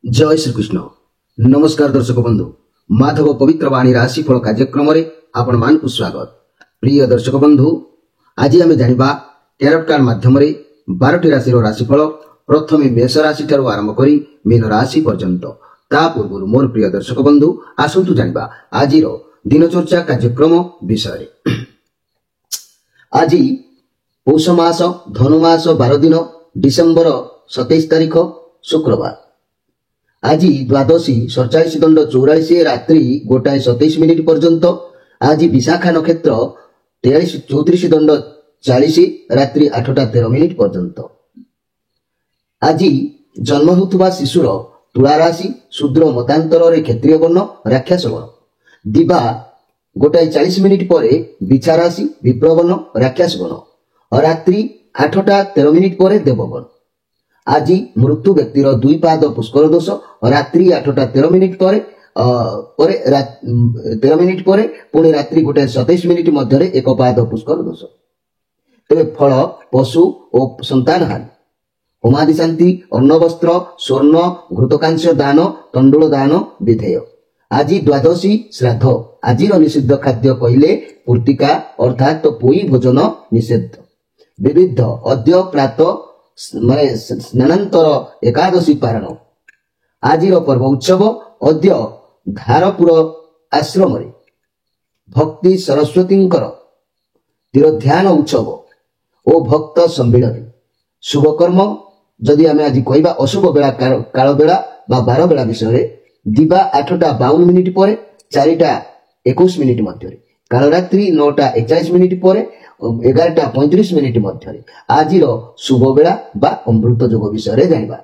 जय श्रीकृष्ण नमस्कार दर्शक बंधु माधव पवित्र वाणी राशिफल कार्यक्रम आपण मान स्वागत। प्रिय दर्शक बंधु आज आम जाना टैरोट कार्ड माध्यम 12टी राशि राशिफल प्रथम मेष राशि ठारू आरंभ कर मीन राशि पर्यंत ता पूर्व मोर प्रिय दर्शक बंधु आसतु जाना आज दिनचर्चा कार्यक्रम विषय। आज पौष मास धनुमास 12 दिन डिसेम्बर 27 तारीख शुक्रवार। आज द्वादशी 47 दंड 44 रात्रि 1:27 पर्यंत। आज विशाखा नक्षत्र 34 दंड 40 रात्रि 8:13 पर्यंत। आज जन्म होता शिशुर तुला राशि शूद्र मतांतर क्षत्रिय वर्ण राक्षस वर्ण। दिवा 1:40 पर बिछा राशि विप्रवर्ण राक्षस वर्ण। रात्रि 8:13 पर देववर्ण। आज मृत्यु व्यक्तिर 2 पाद पुष्कर दोष। रात्रि 8:13 पर 13 पर पुणी रात्रि 1:27 मध्य 1 पाद पुष्कर दोष। तेरे फल पशु और संतान हानि होमादि शांति अन्न वस्त्र स्वर्ण घृतकांश दान तंडुल दान विधेय। आज द्वादशी श्राद्ध। आज निषिद्ध खाद्य कहले पूर्तिका अर्थात पोई भोजन निषेध। विविध अद्य प्रातः माने स्नानांतर एकादशी पारण। आज पर्व उत्सव अद्य धारपुर आश्रम भक्ति सरस्वती तीर्थध्यान उत्सव और भक्त सम्मिलन। शुभ कर्म जदि आम आज कहवा अशुभ बेला काल बेला बा 12 बेला विषय दिवा 8:52 पर 4:21 मध्य। काल रात्रि 9:41 पर 11:35 मध्य। आज शुभ बेला बा अमृत योग विषय जानिबा।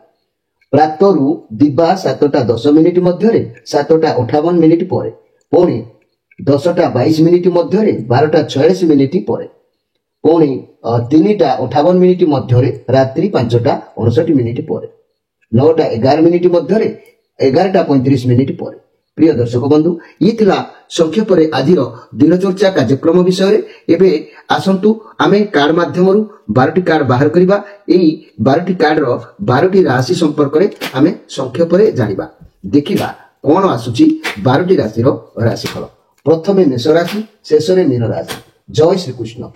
प्रातरु दिवा 7:10 मध्य 7:58 पर पुणी 10:22 मध्य 12:46 पर पुणी 3:58 मध्य रात्रि 5:59 पर 9:11 मध्य 11:35 पर। प्रिय दर्शक बंधु ये थिला संक्षेप आज दिनचर्चा कार्यक्रम विषय। एबे आसंतु आमे कार्ड माध्यम 12टी कार्ड बाहर करिबा। एई 12टी कार्ड रो 12टी राशि संपर्क रे आमे संक्षेप रे जानिबा। देखिबा कोन आसुची 12टी राशि रो राशिफल। प्रथमे मेष राशि शेष रे मीन राशि। जय श्री कृष्ण।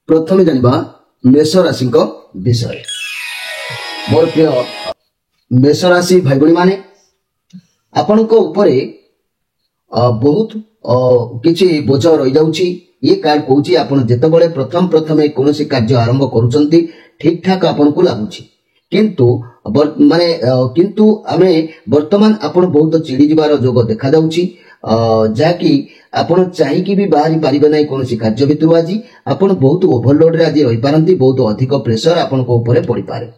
प्रथम जानिबा मेष राशि विषय। मोर प्रिय मेष राशि भाई बणी माने आपण उपरे बहुत किछि बोझ रही जाउची। ये कार्ड कहूची आपण जेतेबेले प्रथम कोनोसी कार्य आरंभ करूचंती ठीक ठाक आपण को लागुची किंतु माने किंतु आमे वर्तमान आपण बहुत चिड़ी जिबार जोग देखा जाउची। जाकि आपण चाहिकी भी बाहरी पारिबे नै कोनोसी कार्य भितरु। आज आपण बहुत ओवरलोड रे आज रही पारंती। बहुत अधिक प्रेशर आपण को ऊपर पड़ी पारे।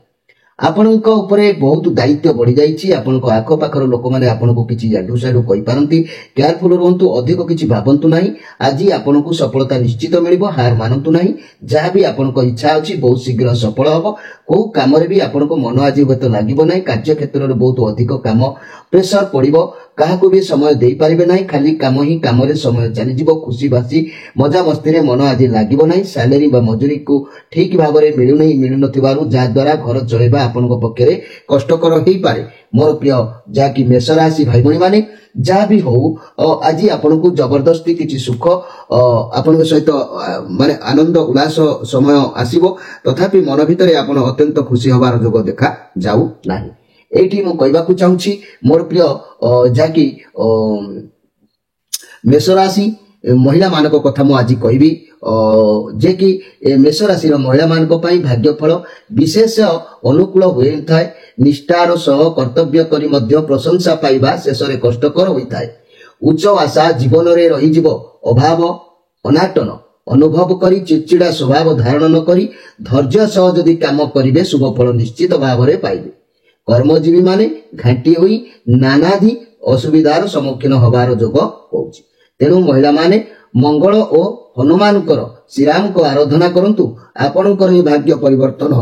आपणक उपरे बहुत दायित्व बढ़ी जाइछि। आपणक आख पाखर लोक माने आपणको किछि जाडू साडू कहि पारंती। केयरफुल रहंतु अधिक किछि भाबंतु नाही। आज आपणको सफलता निश्चित मिलिबो। हार मानंतु नाही। जहाँ भी आपणको इच्छा अछि बहुत शीघ्र सफल हबो। को काम रे भी आपणको मन आज होत लागिबो नाही। कार्य क्षेत्र रे बहुत अधिक काम प्रेशर पड़िबो। काहाको भी समय देई पारिबे नाही। खाली काम ही काम रे समय चली जिवो। खुशी बासी मजा मस्ती रे मन आज लागिबो नाही। सैलरी बा मजूरी को ठीक भाव में मिलु नहीं मिलु नथिबारु जा द्वारा घर चलेबा आपनक पक्षरे कष्टकर हेई पारे। मोर प्रिय जाकि मेष राशि भाई बणी माने जहाँ भी हो आज आपनको जबरदस्ती किछि सुख आपनक सहित माने आनंद उल्लास समय आसीबो। तथापि मन भितरे आपण अत्यंत खुशी हबार जोग देखा जाऊ नाही। एठी मु कहबाकू चाहूछि मोर प्रिय जाकि मेष राशि महिला मानक कथा मु आज कहबी जे कि मेष राशि महिला मानक पई भाग्यफल विशेष अनुकूल होई थाए। निष्ठार सह कर्तव्य करी मध्य प्रशंसा पाइबा शेष रे कष्टकर होई थाए। उच्च आशा जीवन रे रही जीवो। अभाव अनाटन अनुभव करी चिड़चिड़ा स्वभाव धारण न करी धैर्य सह जदि काम करिवे शुभ फल निश्चित भाव रे पाइबे। कर्मजीवी माने घांटी होई नानाधि असुविधार सम्मुखीन हबार जोग होउची। तेणु महिला माने मंगल और हनुमान श्रीराम को आराधना करंतु आपणकर भाग्य परिवर्तन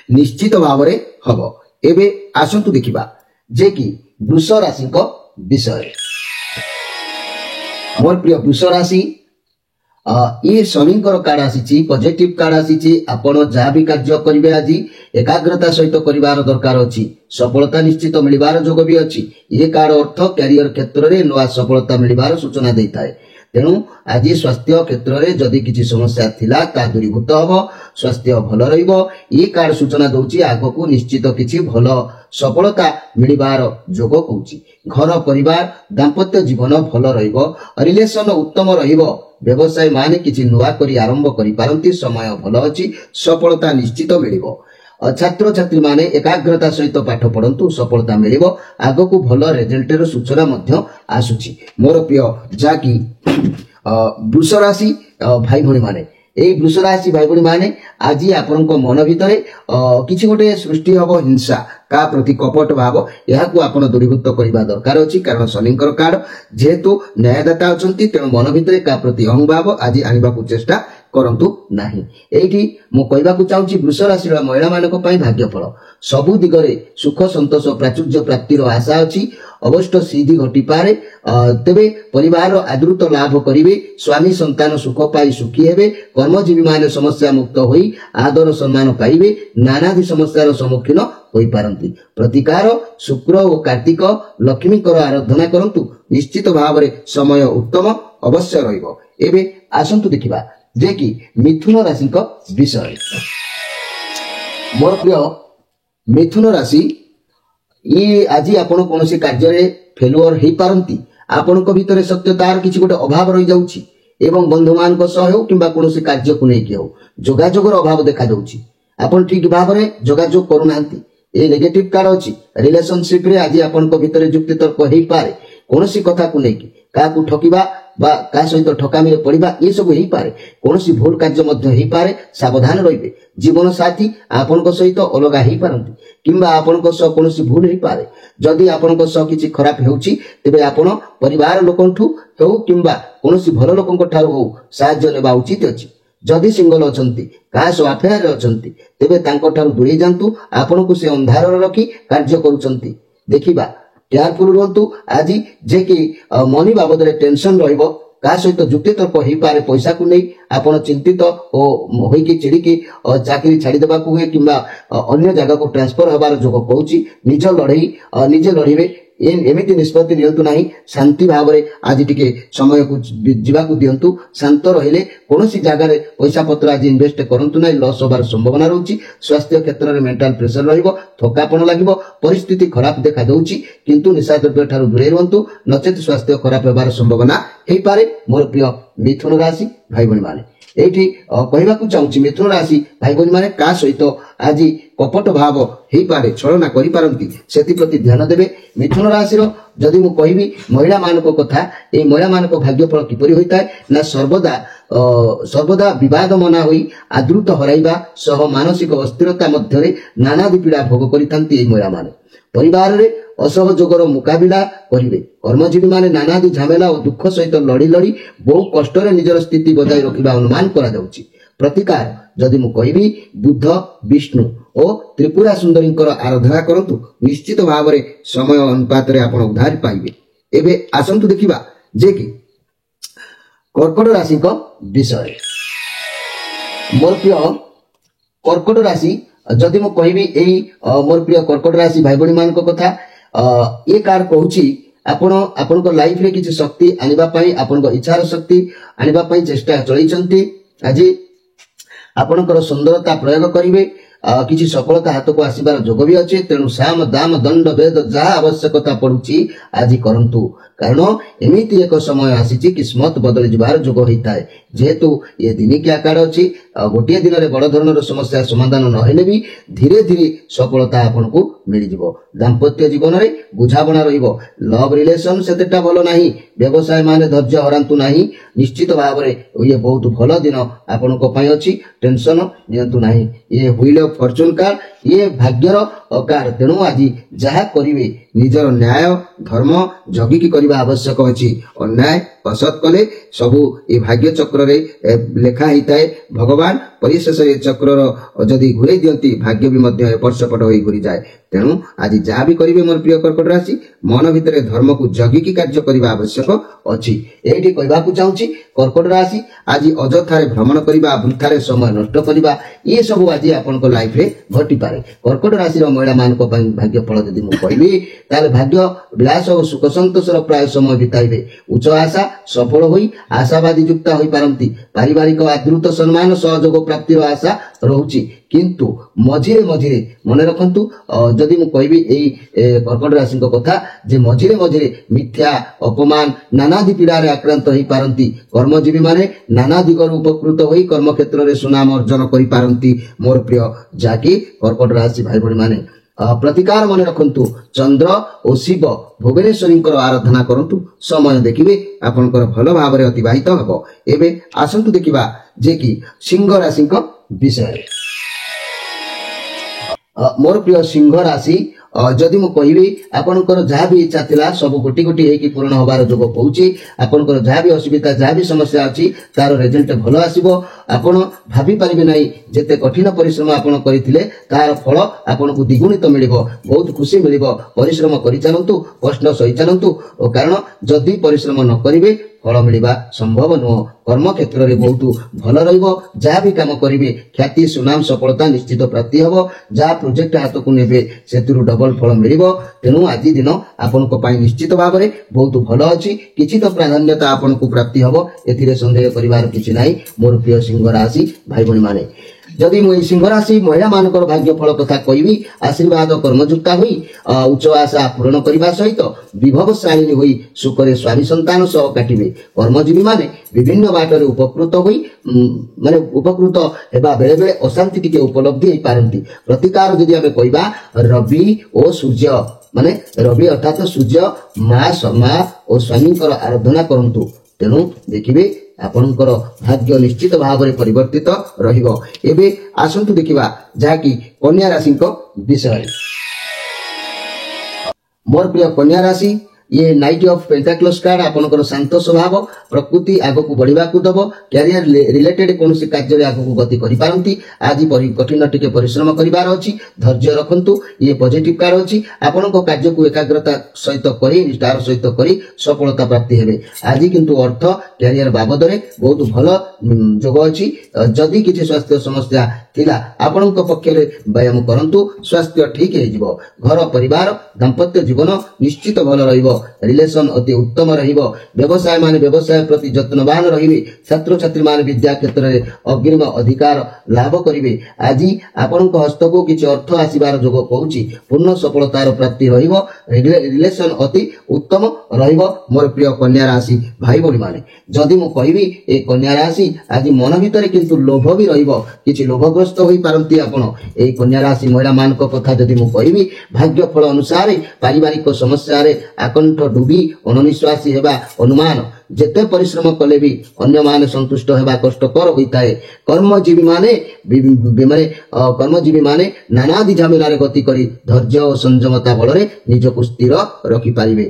निश्चित भाव में हम एबे आसंतु देखिबा जे कि वृष राशि विषय। मोर प्रिय वृष राशि ये शनि कार्ड आसी पॉजिटिव कार्ड आसी आपण जहाँ भी कार्य करेंगे आज एकाग्रता सहित करिवार दरकार अछि सफलता निश्चित मिलबार जोग भी अछि। ये कार्ड अर्थ कैरियर क्षेत्र में नुआ सफलता मिलबार सूचना देता है। तेणु आज स्वास्थ्य क्षेत्र में जदि किसी समस्या थिला ता दूरीभूत हम स्वास्थ्य भल रहिबो। ये कार्ड सूचना दउची आगो को निश्चित किसी भल सफलता मिलबार जोग कहूची। घर परिवार दाम्पत्य जीवन भल रहिबो रिलेशन उत्तम रहिबो। व्यवसाय माने किसी नुआ करी आरंभ करि पारंती समय भल अछि सफलता निश्चित मिलिबो। छात्र छात्री माने एकाग्रता सहित पाठ पढ़ंतु सफलता मिलिबो। आगो को भल रिजल्टर सूचना मध्य आसुची। मोर प्रिय जाकी वृष राशि भाई भणी माने एई वृष राशि भाई भणी माने आज आपनक मन भितरे किछि गोटे सृष्टि हबो हिंसा का प्रति कपट भाव यह को आपण दूरीभूत करबा दरकार अछि। कारण शनिकर कार्ड जेहेतु न्यायदाता अछंती तेणु मन भितरे का प्रति अहंभाव आज आनिबा को चेष्टा करंतु नाही। एठी मु कहबा को चाहूची वृष राशि महिला मानक पई भाग्यफल सबु दिगरे सुख संतोष प्राचुर्य प्राप्तिर आशा अछि। अवश्य सिद्धि घटी पारे तेबे परिवार आदृत लाभ करिवे। स्वामी संतान सुख पाई सुखी हेबे। कर्मजीवी माने समस्या मुक्त होई आदर सम्मान पाइबे। नानादि समस्यार सम्मुखीन होई पारंती। प्रतिकार शुक्र और कार्तिक लक्ष्मी कर आराधना करंतु निश्चित भाव में समय उत्तम अवश्य रहिबो। एबे आसंतु देखिबा जे कि मिथुन राशि विषय। मोर प्रिय मिथुन राशि ये आज आपण कौन कार्य फेलुअर हो पारंती। आपण भितर सत्यतार किसी गोटे अभाव रही जाउची एवं बंधु मान कि कौन कार्य को लेकिन हो जोगाजोगर अभाव देखा जाउची। आपण ठीक भाव में जोगाजोग करूनांती। ये नेगेटिव कार्ड अछि रिलेशनशिप रे आज आपण भितर जुक्ति तर्क हो पारे। कौन कथा को लेकिन क्या ठकिबा बा का सहित ठकामी पड़िबा ये सब हो पारे। कौन भूल कार्य मध्य हो पारे। सावधान रहिबे। जीवन साथी आपण सहित अलग हो पारंती किंबा आपण कौन भूल हो पारे। जदि आपण किसी खराब होउची तेबे आपण परिवार लोकंठु हो किंबा कौन भल लोकंक ठारू हो साहाय्य नेबा उचित अछि। जदि सिंगल अछंती का सो अफेयर अछंती तेबे तांको ठारू दूरी जांतु। आपण को से अंधार रखी कार्य करूचंती देखिबा केयरफुल रहंतु। आज जे कि मनी बाबद रे टेंशन रहिबो का सहित जुक्ति तर्क हो पारे। पैसा को नहीं आपण चिंतित होई कि चिड़िकी चाकरी छाड़ी देबा को हुए किंबा अन्य जगह को ट्रांसफर हबार जोग कहूची। निज लड़ई निजे लड़िबे एमिति निष्पत्ति नियंतु नाही। शांति भाव में आज टिके समय को जीवाकू दियंतु। शांत रहिले कोनोसी जगह रे पैसा पत्र आज इन्वेस्ट करंतु नाही। लॉस होबार संभावना रहउची। स्वास्थ्य क्षेत्र में मेंटल प्रेशर रहिबो थकापन लागिबो परिस्थिति खराब देखा दउची किंतु निशा द्रव्य ठारू दूरे रहंतु नचेत स्वास्थ्य खराब होबार संभावना हेई पारे। मोर प्रिय मिथुन राशि भाई भणी माने एठी कहबाकू चाहूची मिथुन राशि भाई भणी माने का सहित आज कपट भाव हो पारे छलना करि पारंती सेति प्रति ध्यान देबे। मिथुन राशि रो जदि मु कहबी महिला मानक कथा ए महिला मानक भाग्यफल किपरि होइताय ना सर्वदा विवाद मना होई आदृत हराइबा सह मानसिक अस्थिरता मध्यरे नानादि पीड़ा भोग करितांती ए महिला माने। परिवार रे असहयोगर मुकाबिला करिवे। कर्मजीवी माने नानादि झमेला और दुख सहित लड़ी लड़ी बहु कष्ट रे निजर स्थिति बजाय रखिबा अनुमान करा जाउची। प्रतिकार जदि मु कहबी बुद्ध विष्णु और त्रिपुरा सुंदरी आराधना करंतु निश्चित भाव में समय अनुपात रे आपण उद्धार पाइबे। एबे आसंतु देखिबा जे कि कर्कट राशि विषय। मोर प्रिय कर्कट राशि जदि मु कहबी एई मोर प्रिय कर्कट राशि भाई भणी मान कथा ये कार्ड कहूची आपण लाइफ रे किछि शक्ति आनिबा पई आपण इच्छार शक्ति आनिबा पई चेष्टा चलैचंती। आज आपणकर सुंदरता प्रयोग करिवे किछि सफलता हाथ को आसीबार जोग भी अछि। तेणु साम दाम दंड भेद जहा आवश्यकता पड़ुची आज करंतु। कारण एमिति एक समय आसीची किस्मत बदली जिबार जोग होइताय। जेहेतु ये दिनिकिया कार्ड अछि गोटे दिन रे बड़ धरणर समस्या समाधान न हेले भी धीरे धीरे सफलता आपन को मिल जिवो। दाम्पत्य जीवन रे बुझाबणा रहिबो। लव रिलेशन सेतेटा भलो नाही। व्यवसाय माने धैर्य हरांतु नाही। निश्चित भाव रे ये बहुत भलो दिन आपन को पई अछि। टेंशन नियंतु नाही। ये व्हील ऑफ फॉर्च्यून कार्ड ये भाग्यर अकार तेणु आज जहाँ करेंगे निजर न्याय धर्म जगिकी करने आवश्यक अच्छी अन्याय असत कले सबू ये भाग्य चक्र लेखा होता है भगवान परिशेष ये चक्र जदि घूरे दिंती भाग्य भी एपट सेपट हो घूरी जाए तेणु आज जहाँ भी करेंगे मोर प्रिय कर्कट राशि मन भितर धर्म को जगिकी कार्य करने आवश्यक अच्छी ये कहवाक चाहूँगी कर्कट राशि आज अजथारे भ्रमण करने वृथारे समय नष्ट करने ये सब आज आपण लाइफ रे घटी पारे कर्कट राशि महिला मान भाग्य फल जदि मुझे कहबी ताले भाग्य विलास और सुख संतोषर प्राय समय बिताइबे उच्च आशा सफल होई आशावादी युक्त होई पारंती पारिवारिक आदृत सम्मान सहयोग प्राप्तिर आशा रहुची किंतु मझिरे मझिरे मन रखंतु जदि मु कहबी एई कर्कट राशि कथा जे मझिरे मझिरे मिथ्या अपमान नानादि पीड़ारे आक्रांत होई पारंती कर्मजीवी माने नाना दिगर उपकृत होई कर्म क्षेत्र रे सुनाम अर्जन करि पारंती मोर प्रिय जाकी कर्कट राशि भाई भणी माने प्रतिकार मन रखंतु चंद्र और शिव भुवनेश्वरी आराधना करंतु समय देखिए आपनकर भल भाव में अतिबाहित हम एवं आसतु देखा जे कि सिंह राशि विषय मोर प्रिय सिंह राशि जदि मु कहबी आपनकर जहाँ भी इच्छा थिला सब गोटी गोटी होगी पूर्ण होबार जोग पहुँची आपनकर जहाँ भी असुविधा जहाँ भी समस्या अच्छी तार रिजल्ट भल आसीबो आपण भाभी पारिबे नहीं जेते कठिन परिश्रम आपण करिथिले तार फल आपण को द्विगुणित मिलिबो बहुत खुशी मिलिबो परिश्रम करि चलंतु कष्ट सही चलंतु कारण जदि परिश्रम न करिवे फल मिलवा संभव नुह कर्म क्षेत्र में बहुत भल रहिबो जहाँ भी काम करिवे ख्याति सुनाम सफलता निश्चित प्राप्ति हबो जहाँ प्रोजेक्ट हाथ को नेबे सेतुरु डबल फल मिलिबो तेणु आज दिन आपण को पाई निश्चित भाव में बहुत भल अछि किछि तो प्राधान्यता आपण को प्राप्ति हबो एथिरे संदेह करिवार किछि नाही मोर प्रिय सिंह राशि भाई भणी माने जदि मुझे सिंह राशि महिला मान भाग्य फल कथा कहबी आशीर्वाद कर्मयुक्ता हुई उच्च आशा पूरण करने सहित विभवशालिनी हुई सुखरे स्वामी संतान सह काटिबे कर्मजीवी माने विभिन्न बाटरे उपकृत हुई माने उपकृत हेबा बेले बेले अशांति टिके उपलब्धि हो पारंती प्रतिकार जदि आमे कहबा रवि और सूर्य माने रवि अर्थात सूर्य माँ और स्वामी आराधना करंतु तेणु देखिबे आपणकर भाग्य निश्चित भाव में परिवर्तित रहिबो एबे आसंतु देखिबा जाकी कन्या राशि विषय मोर प्रिय कन्या राशि ये नाइट ऑफ पेंटाक्लस कार्ड आपनकर शांत स्वभाव प्रकृति आग को बढ़िबा को दबो कैरियर रिलेटेड कौन से कार्य आग को गति करि पारंती आज कठिन टिके परिश्रम करिवार अछि धैर्य रखंतु ये पॉजिटिव कार्ड अछि आपनको कार्य को एकाग्रता सहित करी निष्ठार सहित करी सफलता प्राप्ति हेबे आज किंतु अर्थ कैरियर बाबद रे बहुत भलो जोग अछि जदि किछि स्वास्थ्य समस्या थिला आपनक पक्षरे व्यायाम करंतु स्वास्थ्य ठीक हे जिवो घर परिवार दाम्पत्य जीवन निश्चित भल रहिबो रिलेशन अति उत्तम रहिबो व्यवसाय माने व्यवसाय प्रति जत्नवान रहिबे छात्र छात्री माने विद्या क्षेत्र में अग्रिम अधिकार लाभ करिवे आज आपनक हस्त को किछि अर्थ आसीबार जोग कहूची पूर्ण सफलतार प्राप्ति रहिबो रिलेशन अति उत्तम रहिबो मोर प्रिय कन्या राशि भाई भणी माने जदि मु कहबी ए कन्या राशि आज मन भितर किंतु लोभ भी रहिबो किछि लोभग्रस्त होई पारंती आपण ए कन्या राशि महिला मान को कथा जदि मु कहबी भाग्य फल अनुसार पारिवारिक समस्या रे आकंठ डुबी अननिश्वासी हेबा अनुमान जेते परिश्रम कले भी अन्य माने संतुष्ट हेबा कष्टकर होइताए कर्मजीवी माने नानादि झमेला रे गति करी धैर्य और संयमता बल रे निजको स्थिर रखि पारिबे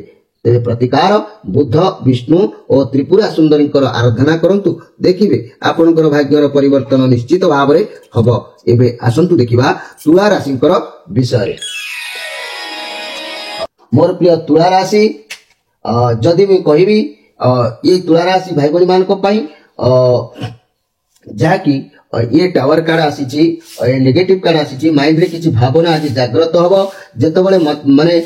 तेरे प्रतिकार बुद्ध विष्णु और त्रिपुरा सुंदरी आराधना करंतु देखिबे आपनकर भाग्यर परिवर्तन निश्चित भाव में हबो एबे आसंतु देखिबा तुला राशि विषय मोर प्रिय तुला राशि जदि मैं कहबी ये तुला राशि भाई भणी मान जहाँकि ये टावर कार्ड आसी नेगेटिव कार्ड आसी माइंड रे किछि भावना आज जागृत हबो जेतबेले माने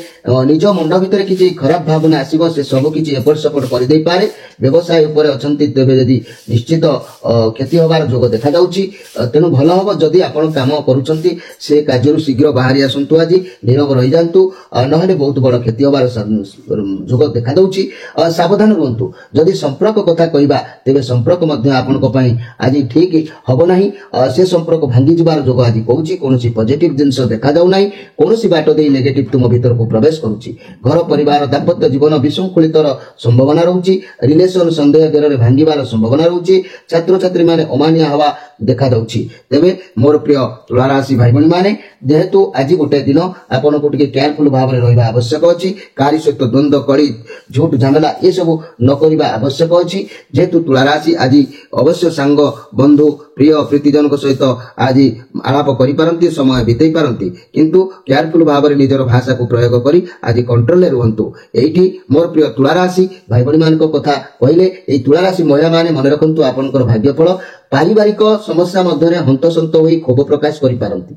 निज मुंड भितर किछि खराब भावना आसीबो से सब किछि एपट सपट कर दे पारे व्यवसाय ऊपर अछंती तेबे जदि निश्चित क्षति होबार जोग देखा जाउची तेनु भलो हबो जदि आपण काम करूचंती से कार्य शीघ्र बाहरी आसंतु आज नीरव रहि जांतु नहले बहुत बड़ क्षति होबार जोग देखा जाउची सावधान रहंतु जदि संपर्क कथा कहबा तेबे संपर्क मध्ये आपण को पई आज ठीक हबो नाही से संपर्क भांगी जिबार जोग आज कहूची कोनोसी पॉजिटिव जिंस देखा जाउ नाही कोनोसी बाटो ଦେଇ ନେଗେଟିଭ ତୁମ ଭିତରକୁ ପ୍ରବେଶ କରୁଛି। ଘର ପରିବାର ଦାମ୍ପତ୍ୟ ଜୀବନ ବିଶୃଙ୍ଖଳିତର ସମ୍ଭାବନା ରହୁଛି। ରିଲେସନ ସନ୍ଦେହ ଦରରେ ଭାଙ୍ଗିବାର ସମ୍ଭାବନା ରହୁଛି। ଛାତ୍ରଛାତ୍ରୀମାନେ ଅମାନିଆ ହେବା ଦେଖାଯାଉଛି। ତେବେ ମୋର ପ୍ରିୟ ତୁଳା ରାଶି ଭାଇ ଭଉଣୀମାନେ, ଯେହେତୁ ଆଜି ଗୋଟେ ଦିନ ଆପଣଙ୍କୁ ଟିକେ କେୟାରଫୁଲ ଭାବରେ ରହିବା ଆବଶ୍ୟକ ଅଛି। କାହାରି ସହିତ ଦ୍ୱନ୍ଦ୍ୱ କଳି ଝୁଟ ଝାମେଲା ଏସବୁ ନ କରିବା ଆବଶ୍ୟକ ଅଛି। ଯେହେତୁ ତୁଳା ରାଶି ଆଜି ଅବଶ୍ୟ ସାଙ୍ଗ ବନ୍ଧୁ ପ୍ରିୟ ପ୍ରୀତିଜନଙ୍କ ସହିତ ଆଜି ଆଳାପ କରିପାରନ୍ତି, ସମୟ ବିତେଇ ପାରନ୍ତି, କିନ୍ତୁ କେୟାରଫୁଲ ଭାବରେ ନିଜର ଭାଷାକୁ ପ୍ରୟୋଗ କରି ଆଜି କଣ୍ଟ୍ରୋଲରେ ରୁହନ୍ତୁ। ଏଇଠି ମୋର ପ୍ରିୟ ତୁଳା ରାଶି ଭାଇ ଭଉଣୀମାନଙ୍କ କଥା କହିଲେ, ଏଇ ତୁଳା ରାଶି ମହିଳାମାନେ ମନେ ରଖନ୍ତୁ ଆପଣଙ୍କର ଭାଗ୍ୟଫଳ। ପାରିବାରିକ ସମସ୍ୟା ମଧ୍ୟରେ ହନ୍ତସନ୍ତ ହୋଇ କ୍ଷୋଭ ପ୍ରକାଶ କରିପାରନ୍ତି।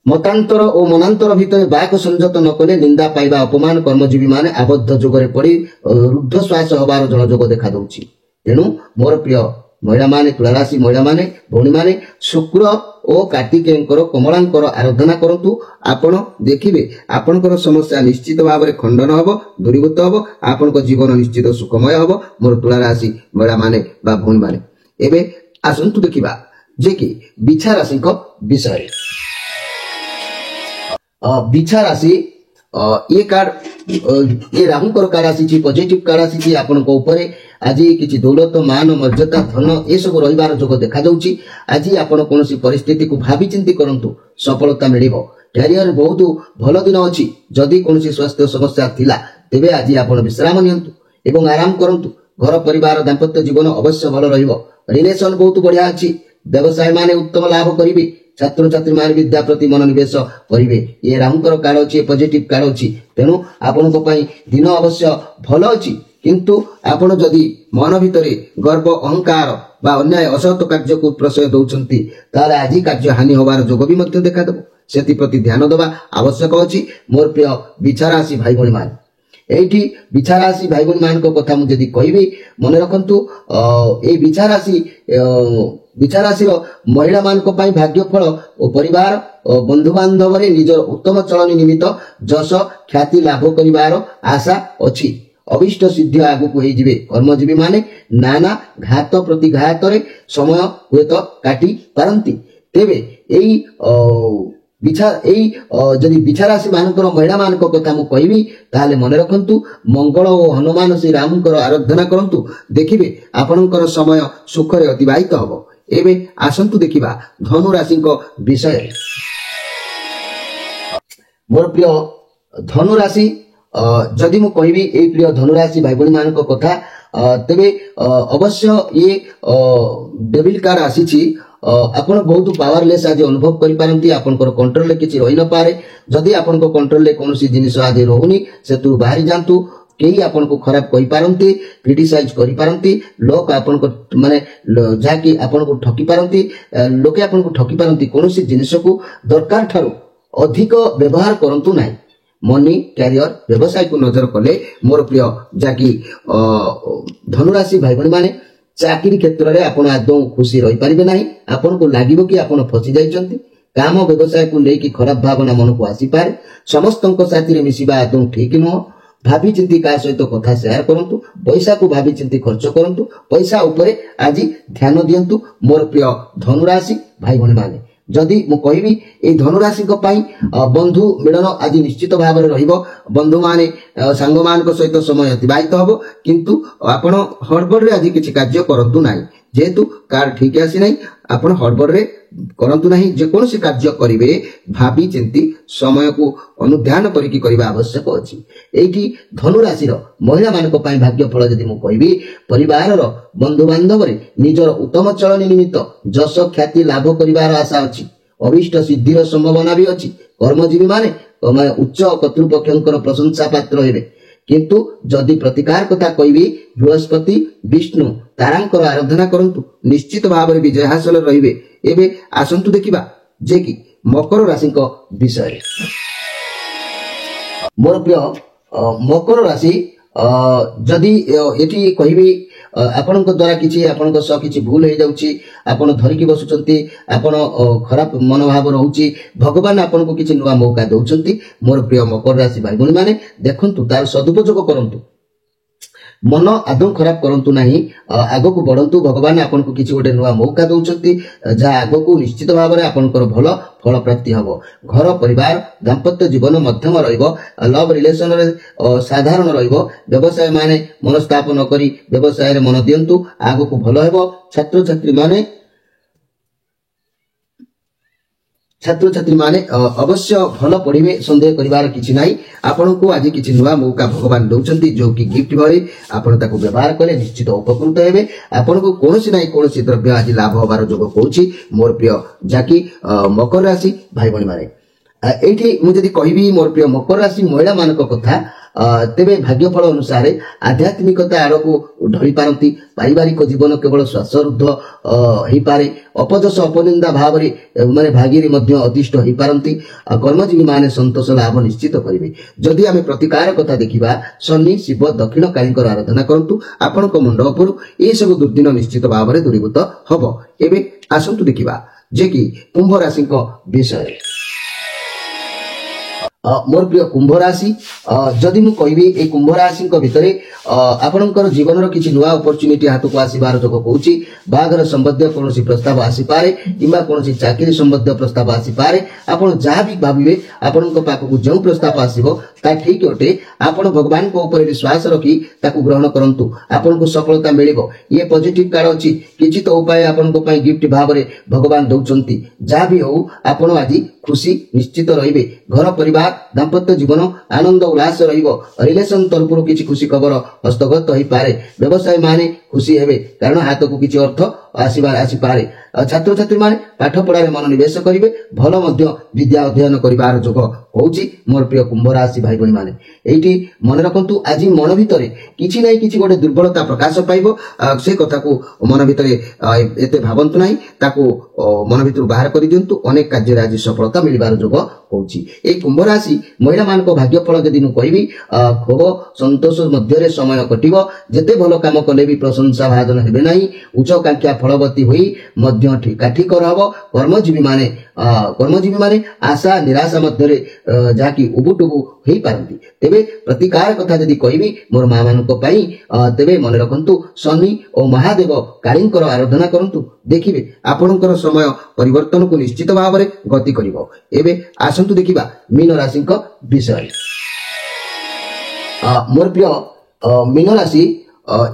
ମତାନ୍ତର ଓ ମନାନ୍ତର ଭିତରେ ବାକ ସଂଯତ ନ କଲେ ନିନ୍ଦା ପାଇବା ଅପମାନ କର୍ମଜୀବୀମାନେ ଆବଦ୍ଧ ଯୋଗରେ ପଡ଼ି ରୁଦ୍ଧଶ୍ୱାସ ହେବାର ଜଳଯୋଗ ଦେଖାଦେଉଛି। ତେଣୁ ମୋର ପ୍ରିୟ ମହିଳାମାନେ, ତୁଳାରାଶି ମହିଳାମାନେ ଭଉଣୀମାନେ, ଶୁକ୍ର ଓ କାର୍ତ୍ତିକେୟଙ୍କର କମଳାଙ୍କର ଆରାଧନା କରନ୍ତୁ। ଆପଣ ଦେଖିବେ ଆପଣଙ୍କର ସମସ୍ୟା ନିଶ୍ଚିତ ଭାବରେ ଖଣ୍ଡନ ହେବ, ଦୂରୀଭୂତ ହେବ, ଆପଣଙ୍କ ଜୀବନ ନିଶ୍ଚିତ ସୁଖମୟ ହେବ। ମୋର ତୁଳାରାଶି ମହିଳାମାନେ ବା ଭଉଣୀମାନେ, ଏବେ ଆସନ୍ତୁ ଦେଖିବା ଯେ କି ବିଛା ରାଶିଙ୍କ ବିଷୟରେ। ବିଛା ରାଶି ये कार्ड ये राहुंकर कार्ड आसी पॉजिटिव कार्ड आसी आपनक ऊपर आज किसी दौलत मान मर्यादा धन ये सब रहिबार जोग देखा जाउची। आज आपण कोनोसी परिस्थिति को भाबी चिंती करंतु, सफलता मिलिबो। कैरियर बहुत भल दिन अछि। जदि कोनोसी स्वास्थ्य समस्या थिला तेबे आज आपण विश्राम नियंतु एवं आराम करंतु। घर परिवार दाम्पत्य जीवन अवश्य भल रहिबो। रिलेशन बहुत बढ़िया अछि। व्यवसाय माने उत्तम लाभ करिवे। छात्र छात्री मान विद्या प्रति मनोनिवेश करिवे। ये राहुंकर कार्ड अछि, पॉजिटिव कार्ड अछि। तेनु आपनको पई दिन अवश्य भल अछि, किंतु आपण जदि मन भितरे गर्व अहंकार बा अन्याय असत कार्य को प्रशय दउछंती ताले आजि कार्य हानि होबार जोग भी मध्य देखा दबो। सेति प्रति ध्यान देबा आवश्यक अछि। मोर प्रिय बिछा राशि भाई भणी मान, एठी बिछा राशि भाई भणी मान को कथा मु जदि कहबी मन रखंतु। ए बिछा राशि महिला मान को पाई भाग्य फल और परिवार बंधु बांधव रे निजर उत्तम चलन निमित्त जश ख्याति लाभ करिवार आशा अछि। अभिष्ट सिद्धि आगु को होई जिवे। कर्मजीवी माने नाना घात प्रतिघात रे समय हुएत काटी पारंती। तेबे एई जदि बिछा राशि मानकर महिला मान को कथा मु कहबी ताले मन रखंतु। मंगल और हनुमान श्री रामकर आराधना करंतु। देखिबे आपनकर समय सुख रे अतिबाहित हबो। एबे आसंतु देखिबा धनु राशि को विषय। मोर प्रिय धनु राशि जदि मु कहबी ए प्रिय धनु राशि भाई भणी मान को कथा तेबे अवश्य ये डेविल कार्ड आसी आपण बहुत पावरलेस आज अनुभव करि पारंती। आपनकर कंट्रोल ले किछि रहि न पारे। जदि आपनको कंट्रोल ले कोनोसी जिनिस आज रहउनी सेतु बाहरी जानतु। केही आपन को खराब कहि पारंती, क्रिटिसाइज करि पारंती। लोक आपन को माने जाकी आपन को ठकी पारंती। लोके आपन को ठकी पारंती। कोनोसी जिनिस को दरकार ठारो अधिक व्यवहार करंतु नाही। मनी कैरियर व्यवसाय को नजर कले मोर प्रिय जाकी धनु राशि भाई भणी माने चाकरी क्षेत्र रे आपण आदौ खुशी रहि परिबे नाही। आपण को लागिबो कि आपण फसी जाइचंती। काम व्यवसाय को लेकी खराब भावना मन को आसी पारे। समस्तंक साथी रे मिसिबा आदौ ठीक न। भाभी चिंती का सहित कथा शेयर करंतु। पैसा को भाभी चिंती खर्च करंतु। पैसा उपरे आज ध्यान दियंतु। मोर प्रिय धनु राशि भाई भणी माने, जदि मु कहबी ए धनु राशि को पाई बंधु मिलन आज निश्चित भाव में रहिबो। बंधु माने सांग मान को सहित समय अतिबाहित हबो, किंतु आपण हड़बड़ रे आज किछि कार्य करंतु नाही। जेहेतु कार ठीक आसी नाही आपण हड़बड़ रे करंतु नाही। जे कोनोसी कार्य करिवे भाबी चिंती समय को अनुध्यान करिकि करिबा आवश्यक अछि। एठी धनु राशि रो महिला मान को पाई भाग्य फल जदि मु कहबी परिवार रो बंधु बांधव रे निजर उत्तम चलन निमित्त जश ख्याति लाभ करिवार आशा अछि। अभिष्ट सिद्धिर संभावना भी अछि। कर्मजीवी माने उच्च कर्तृपक्षंकर प्रशंसा पात्र हेबे। किंतु जदि प्रतिकार कथा कहबी बृहस्पति विष्णु तारांकर आराधना करंतु। निश्चित भाव में विजय हासिल रहिबे। एबे आसंतु देखिबा जे कि मकर राशि को विषय। मोर प्रिय मकर राशि जदि एठी कहबी आपनक द्वारा किछि आपनक स किछि भूल हे जाउची, आपण धरिकी बसुचंती, आपण खराब मनोभाव रहउची, भगवान आपनको किछि नुवा मौका दउचंती। मोर प्रिय मकर राशि भाई भणी माने देखंतु तार सदुपयोग करंतु। मन आदौ खराब करंतु नहीं, आग को बढ़ंतु। भगवान आपको किसी गोटे नुआ मौका दौरान जहाँ आग को निश्चित भाव में आपंकर भल फल प्राप्ति हम। घर परिवार दाम्पत्य जीवन मध्यम लव रिलेशन साधारण व्यवसाय माने मनस्ताप न करी व्यवसाय मन दिंतु, आग को भल हेबो। छात्र छात्री माने अवश्य भल पढ़े, सन्देह करिवार किछि नाही। आपण को आज किछि नुआ मौका भगवान दउचंती, जो कि गिफ्ट भरी आपण ताको व्यवहार कले निश्चित उपकृत हेबे। आपण को कोनोसी नाही कोनोसी द्रव्य आज लाभ होबार जोग कहूछि। मोर प्रिय जाकी मकर राशि भाई भणी माने, एठी मु जदि कहबी मोर प्रिय मकर राशि महिला मानक कथा, तेबे भाग्यफल अनुसार आध्यात्मिकता आड़क ढली पारती। पारिवारिक जीवन केवल श्वासरुद्ध हो पारे। अपजस अपनिंदा भाव माने भागीरे मध्य अतिष्ठ हो पारती। कर्मजीवी माने संतोष लाभ निश्चित करेंगे। जदि आम प्रतिकार कथा देखा, शनि शिव दक्षिण काली आराधना करंतु, आपण मुंड उपरू ये सब दुर्दिन निश्चित भाव में दूरीभूत हम। एबे आसंतु देखिबा जे कि कुंभ राशि विषय। मोर प्रिय कुंभ राशि, जदि मु कहबी ए कुंभ राशि भितर आपणकर जीवन किसी नुआ अपरच्युनिटी हाथ को आसबार जोग कहूँ। बाहागर संबंधी कौन प्रस्ताव आसीपे किंबा कौन चाकरी संबंधी प्रस्ताव आसीपे। आपड़ जहाँ भी भावे आपण पाखक जो प्रस्ताव आसो ता ठीक अटे। आपण भगवान को ऊपर विश्वास रखी ताकू ग्रहण करंतु, आपन को सफलता मिलिबो। ये पॉजिटिव कार्ड अछि, किछि तो उपाय आपन को पई गिफ्ट भाव में भगवान दउचंती। जहाँ भी हो आपण आज खुशी निश्चित रहिबे। घर परिवार दाम्पत्य जीवन आनंद उल्लास रहिबो। रिलेशन तरफरु किछि खुशी खबर हस्तगत होई पारे। व्यवसाय माने खुशी हेबे, कारण हाथ को किछि अर्थ आसी पारे। छात्र छात्री माने पाठ पढ़ारे मनोनिवेश करिवे। भल मध्य विद्या अध्ययन करिवार जोग होउछि। मोर प्रिय कुंभ राशि भाई भणी माने, एठी मन रखंतु आज मन भितरे किछि नै किछि गोटे दुर्बलता प्रकाश पाइबो। से कथा को मन भितरे एते भाबंतु नाही, ताको मन भितरु बाहर करि दियंतु। अनेक कार्य आज सफलता मिलिबार जोग होउछि। ए कुंभ राशि महिला मानको भाग्यफल जदि नु कहिबी, खूब संतोष मध्य समय कटिबो। जेते भल काम कले भी प्रशंसा भाजन हेबे नाही। उच्चाकांक्षा फलवती हुई मध्य ठिकाठिकर हबो। कर्मजीवी माने आशा निराशा मध्य जाकी उबुटुबु हेई पारंती। तेबे प्रतिकार कथा जदि कहबी मोर मां मानको पई, तेबे मन रखंतु शनि और महादेव कालींकर आराधना करंतु। देखिबे आपणकर समय परिवर्तन को निश्चित भाव में गति करिवो। एबे आसंतु देखिबा मीन राशि विषय। मोर प्रिय मीन राशि,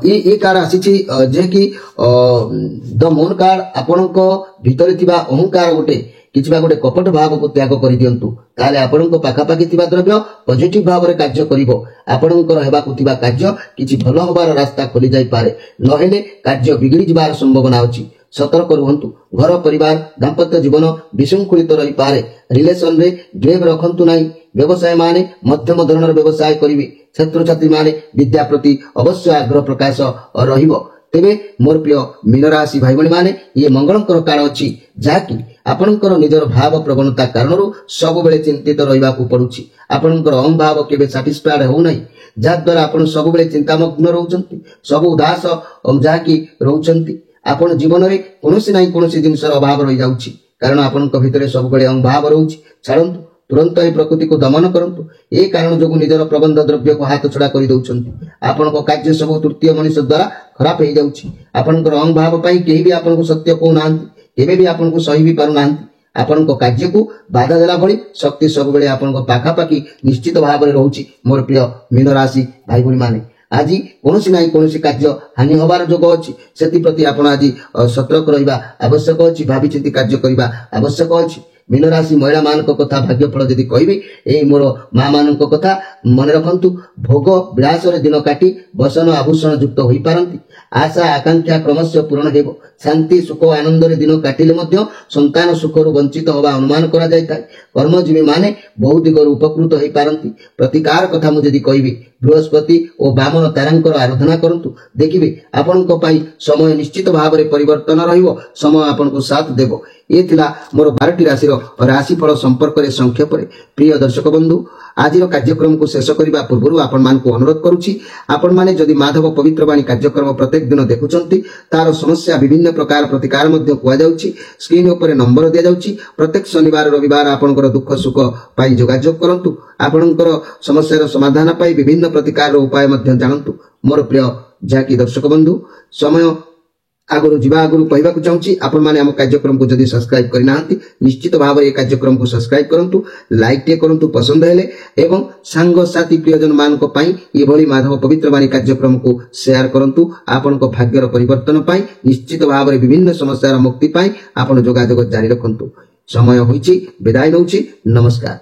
ये कार्ड आसी जे कि द मून कार्ड। आपणक भितर थिबा अहंकार गोटे किछि गोटे कपट भाव को त्याग कर दियंतु, ताले आपणक पाखापाखि थिबा द्रव्य पॉजिटिव भाव में कार्य करिवो। आपणकर हेबाकु थिबा कार्य किछि भल होबार रास्ता खोली जाई पारे, नहेले कार्य बिगड़ी जिबार संभावना अछि। सतर्क रुहंतु। घर परिवार दाम्पत्य जीवन विशृंखलित रही पारे। रिलेशन रे ग्रेव रखंतु नाही। व्यवसाय माने मध्यम धरणर व्यवसाय करिवे। छात्र छात्री माने विद्या प्रति अवश्य आग्रह प्रकाश रहिबो। तेबे मोर प्रिय मीन राशि भाई भणी माने, ये मंगलंकर काल अछि, जाकी आपणकर निजर भाव प्रवणता कारणरू सब बेले चिंतित रहिबाकू पडुछि। आपणकर अहं भाव केबे सैटिस्फाइड हो नाही, जा द्वारा आपण सब बेले चिंतामग्न रहउछंती, सब उदास जाकी रहउछंती। आपण जीवन रे कोनोसी नाही कोनोसी जिंसर अभाव रहि जाउछि, कारण आपणक भितरे सब बेले अहं भाव रहउछि। छाड़ंतु, तुरंत ही प्रकृति को दमन करंतु। ए कारण जो निजर प्रबंध द्रव्य को हाथ छड़ा कर दउछंती। आपणक कार्य सब तृतीय मनुष्य द्वारा खराब हो जाउछि। आपणकर अहं भाव पई केही भी आपनको सत्य कहू नांती, केबे भी आपनको सही भी पारु नांती। आपणक कार्य को बाधा देला भली शक्ति सब बेले आपणक पाखापाखि निश्चित भाव में रहउछि। मोर प्रिय मीन राशि भाई भणी माने, आज कोनोसी नाही कोनोसी कार्य हानि होबार जोग अछि। सेति प्रति आपण आज सतर्क रहिबा आवश्यक अछि। भाबी चिंती कार्य करिबा आवश्यक अछि। मीन राशि महिला मानक कथा भाग्यफल जदि कहबी, ए मोर मां मानक कथा मन रखंतु। भोग विलास रे दिन काटी बसन आभूषण युक्त होई पारंती। आशा आकांक्षा क्रमशः पूर्ण हेबो। शांति सुख आनंद रे दिन काटिले मध्य संतान सुखरु वंचित होबा अनुमान करा जाय थाए। कर्मजीवी माने बहु दिगरु उपकृत होई पारंती। प्रतिकार कथा मु जदि कहबी, बृहस्पति और बामन तारांकर आराधना करंतु। देखिबे आपणक पई समय निश्चित भाव में परिवर्तन रहिबो। समय आपनको साथ देबो। ये थिला मोर 12टी राशिर राशिफल संपर्क में संक्षेप प्रिय दर्शक बंधु आज कार्यक्रम को शेष करने पूर्व आपण मान अनुरोध करुच्ची आपण माने जदि माधव पवित्र वाणी कार्यक्रम प्रत्येक दिन देखुंट तार समस्या विभिन्न प्रकार प्रतिकार स्क्रीन उपर नंबर दि जाउची प्रत्येक शनिवार रविवार आपणकर दुख सुख पाई जोगाजोग करंतु आपणकर समस्या समाधान पाई विभिन्न प्रतिकार उपाय जानतु मोर प्रिय जहाँकि दर्शक बंधु समय आगु जीवा आगु कहवाक चाहूँगी आपण मैंने आम कार्यक्रम को जदि सब्सक्राइब करना निश्चित भाव में कार्यक्रम को सब्सक्राइब करंतु लाइक टे करंतु पसंद हेले एवं सांग साथी प्रियजन मान ये माधव पवित्र वाणी कार्यक्रम को शेयर करंतु आपण भाग्यर परिवर्तन पाई निश्चित भाव में विभिन्न समस्या मुक्ति पाई आपण जोगाजोग जारी रखंतु समय होईची विदाय नउची नमस्कार।